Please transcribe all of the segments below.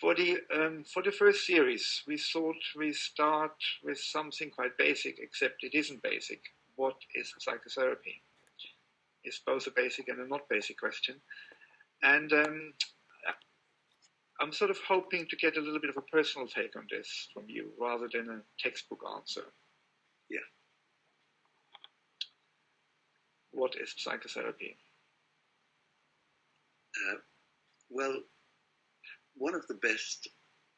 For the first series, we thought we start with something quite basic, except it isn't basic. What is psychotherapy? It's both a basic and a not basic question. And I'm sort of hoping to get a little bit of a personal take on this from you, rather than a textbook answer. Yeah. What is psychotherapy? Well, one of the best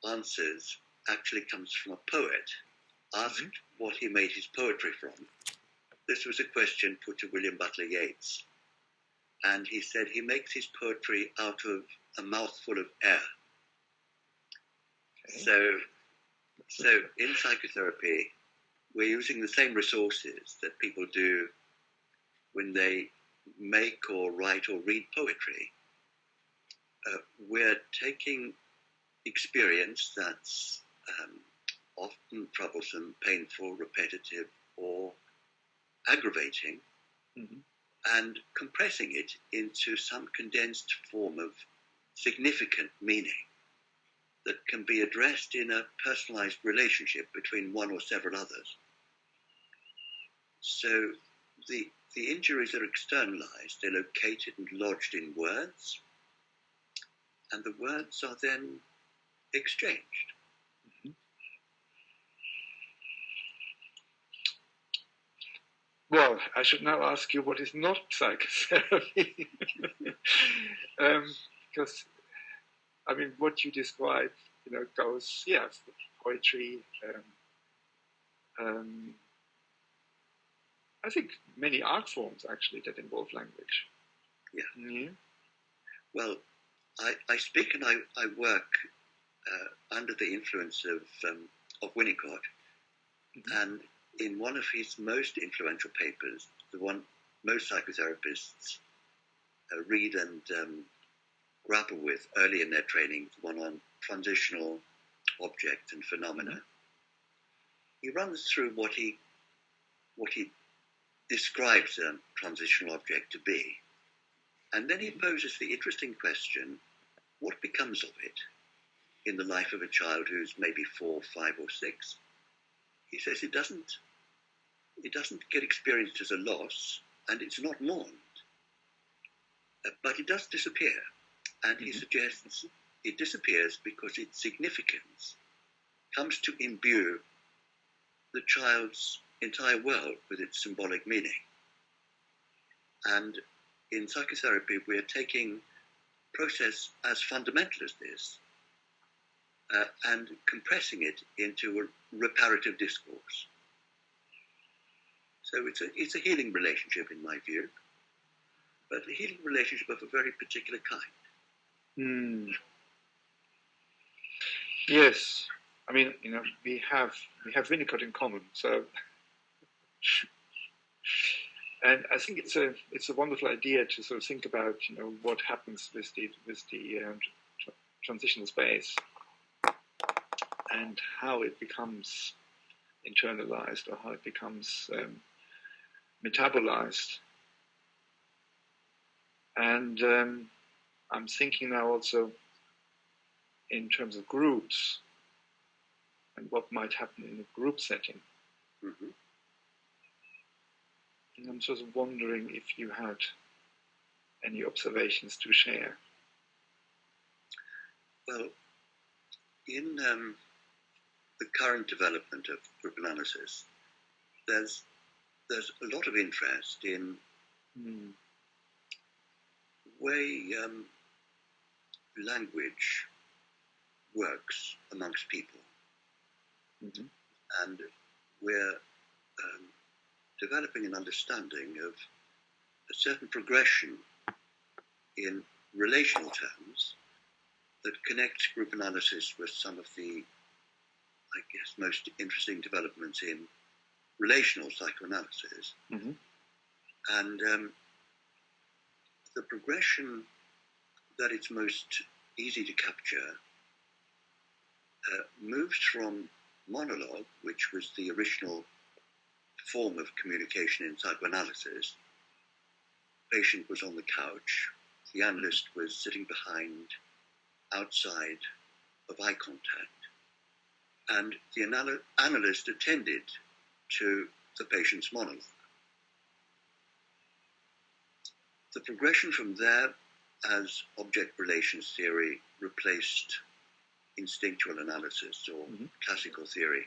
answers actually comes from a poet, asked what he made his poetry from. This was a question put to William Butler Yeats, and he said he makes his poetry out of a mouthful of air. Okay. So in psychotherapy, we're using the same resources that people do when they make or write or read poetry. We're taking experience that's often troublesome, painful, repetitive, or aggravating, and compressing it into some condensed form of significant meaning that can be addressed in a personalized relationship between one or several others. So the injuries are externalized, they're located and lodged in words, and the words are then exchanged. Well, I should now ask you what is not psychotherapy. Because, I mean, what you describe, goes, poetry. I think many art forms, actually, that involve language. Yeah. Well, I speak and I work under the influence of Winnicott, and in one of his most influential papers, the one most psychotherapists read and grapple with early in their training, the one on transitional objects and phenomena, he runs through what he describes a transitional object to be. And then he poses the interesting question, what becomes of it in the life of a child who's maybe 4, 5, or 6? He says it doesn't get experienced as a loss, and it's not mourned, but it does disappear. And he suggests it disappears because its significance comes to imbue the child's entire world with its symbolic meaning. And in psychotherapy, we're taking a process as fundamental as this and compressing it into a reparative discourse. So it's a healing relationship, in my view, but a healing relationship of a very particular kind. Yes, I mean, we have Winnicott in common, so, and I think it's a wonderful idea to sort of think about, what happens with the transitional space and how it becomes internalized or how it becomes metabolized. And I'm thinking now also in terms of groups and what might happen in a group setting. And I'm sort of wondering if you had any observations to share. Well, in the current development of group analysis, there's a lot of interest in way language works amongst people. And we're developing an understanding of a certain progression in relational terms that connects group analysis with some of the, I guess, most interesting developments in relational psychoanalysis. And the progression that it's most easy to capture moves from monologue, which was the original form of communication in psychoanalysis. The patient was on the couch, the analyst was sitting behind, outside, of eye contact, and the analyst attended to the patient's monologue. The progression from there, as object relations theory replaced instinctual analysis or classical theory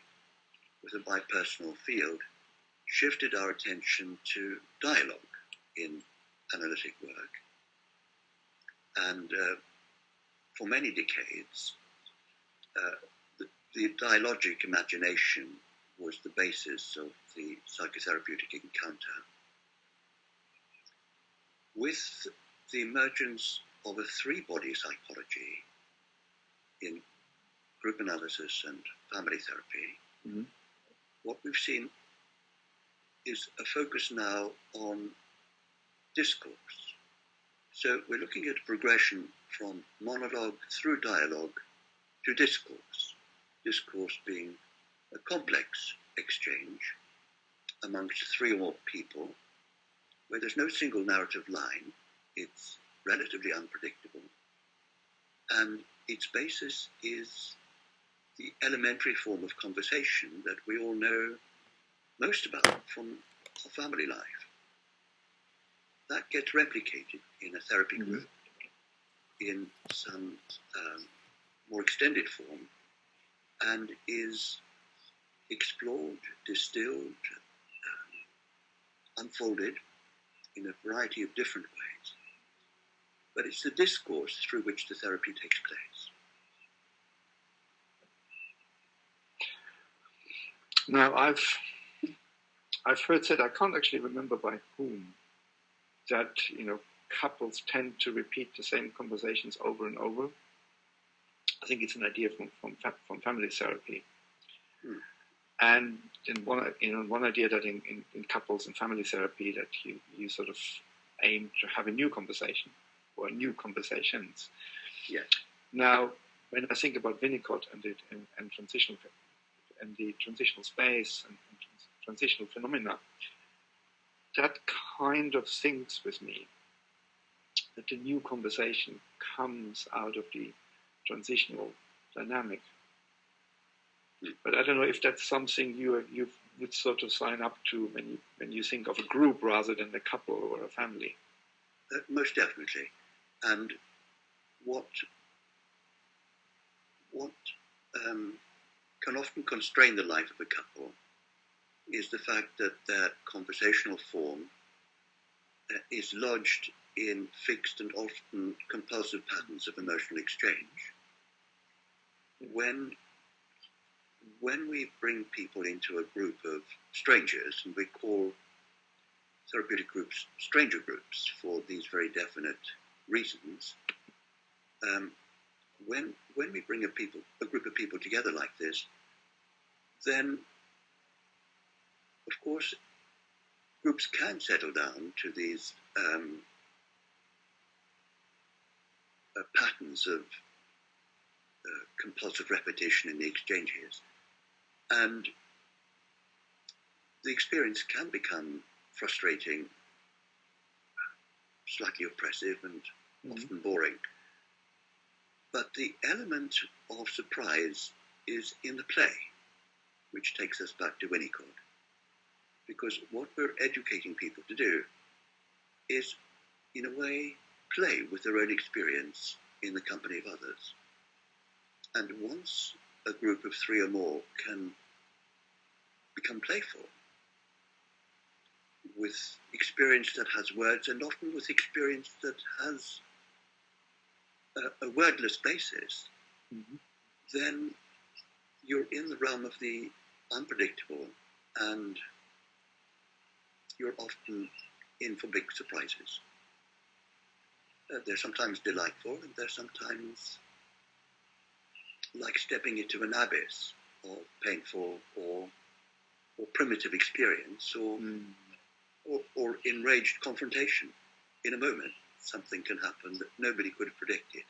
with a bipersonal field, shifted our attention to dialogue in analytic work. And for many decades, the dialogic imagination was the basis of the psychotherapeutic encounter. With the emergence of a three-body psychology in group analysis and family therapy, what we've seen is a focus now on discourse. So we're looking at progression from monologue through dialogue to discourse. Discourse being a complex exchange amongst three or more people where there's no single narrative line. It's relatively unpredictable. And its basis is the elementary form of conversation that we all know most about from our family life. That gets replicated in a therapy group in some more extended form and is explored, distilled, unfolded in a variety of different ways. But it's the discourse through which the therapy takes place. Now, I've heard said, I can't actually remember by whom, that couples tend to repeat the same conversations over and over. I think it's an idea from family therapy. And in one idea that in couples and family therapy that you sort of aim to have a new conversation or new conversations. Yes. Now, when I think about Winnicott and transitional and the transitional space and transitional phenomena, that kind of thinks with me that the new conversation comes out of the transitional dynamic. But I don't know if that's something you would sort of sign up to when you think of a group rather than a couple or a family. Most definitely. And what can often constrain the life of a couple is the fact that their conversational form is lodged in fixed and often compulsive patterns of emotional exchange. When we bring people into a group of strangers, and we call therapeutic groups stranger groups for these very definite reasons, when we bring a group of people together like this, then of course groups can settle down to these patterns of compulsive repetition in the exchanges, and the experience can become frustrating, slightly oppressive, and often boring. But the element of surprise is in the play, which takes us back to Winnicott. Because what we're educating people to do is, in a way, play with their own experience in the company of others. And once a group of three or more can become playful, with experience that has words, and often with experience that has a wordless basis, then you're in the realm of the unpredictable, and you're often in for big surprises. They're sometimes delightful, and they're sometimes like stepping into an abyss of painful or primitive experience, or enraged confrontation. In a moment, something can happen that nobody could have predicted.